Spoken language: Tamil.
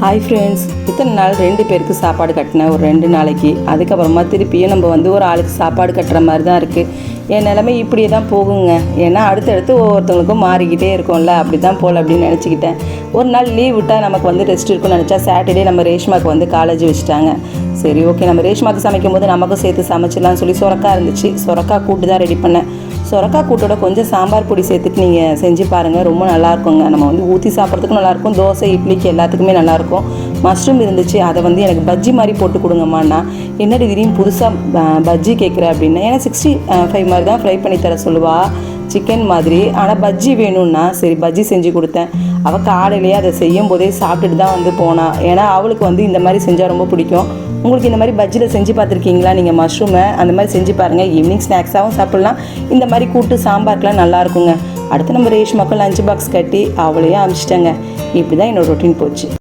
ஹாய் ஃப்ரெண்ட்ஸ், இத்தனை நாள் 2 பேருக்கு சாப்பாடு கட்டினேன் ஒரு 2 நாளைக்கு. அதுக்கப்புறமா திருப்பியும் நம்ம ஒரு ஆளுக்கு சாப்பாடு கட்டுற மாதிரி தான் இருக்குது. என் நிலைமை இப்படியே தான் போகுங்க. ஏன்னா அடுத்தடுத்து ஒவ்வொருத்தவங்களுக்கும் மாறிக்கிட்டே இருக்கும்ல, அப்படி தான் போல் அப்படின்னு நினச்சிக்கிட்டேன். ஒரு நாள் லீவ் விட்டால் நமக்கு ரெஸ்ட் இருக்குன்னு நினச்சா சாட்டர்டே நம்ம ரேஷ்மாவுக்கு காலேஜ் வச்சுட்டாங்க. சரி, ஓகே, நம்ம ரேஷ்மாவுக்கு சமைக்கும் போது நமக்கும் சேர்த்து சமைச்சிடலாம்னு சொல்லி சொரக்காய் இருந்துச்சு. சொரக்காய் கூட்டு தான் ரெடி பண்ணேன். சொரக்காய் கூட்டோட கொஞ்சம் சாம்பார் பொடி சேர்த்துட்டு நீங்கள் செஞ்சு பாருங்கள், ரொம்ப நல்லாயிருக்குங்க. நம்ம ஊற்றி சாப்பிட்றதுக்கும் நல்லாயிருக்கும், தோசை இட்லிக்கு எல்லாத்துக்குமே நல்லாயிருக்கும். மஷ்ரூம் இருந்துச்சு, அதை எனக்கு பஜ்ஜி மாதிரி போட்டு கொடுங்கம்மாண்ணா. என்னடி திடீர்னு புதுசாக பஜ்ஜி கேட்குறேன் அப்படின்னா, ஏன்னா 65 மாதிரி தான் ஃப்ரை பண்ணி தர சொல்லுவா, சிக்கன் மாதிரி. ஆனால் பஜ்ஜி வேணும்னா சரி பஜ்ஜி செஞ்சு கொடுத்தேன். அவள் காலையிலேயே அதை செய்யும் போதே சாப்பிட்டுட்டு தான் போனாள். ஏன்னா அவளுக்கு இந்த மாதிரி செஞ்சால் ரொம்ப பிடிக்கும். உங்களுக்கு இந்த மாதிரி பஜ்ஜியில் செஞ்சு பார்த்துருக்கீங்களா? நீங்கள் மஷ்ரூமை அந்த மாதிரி செஞ்சு பாருங்கள். ஈவினிங் ஸ்நாக்ஸாகவும் சாப்பிட்லாம். இந்த மாதிரி கூட்டு சாம்பார்க்கெலாம் நல்லாயிருக்குங்க. அடுத்து நம்ம ரேஷ்மாக்கும் லஞ்ச் பாக்ஸ் கட்டி அவளையும் அனுப்பிச்சிட்டேங்க. இப்படி தான் என்னோடய ரொட்டீன் போச்சு.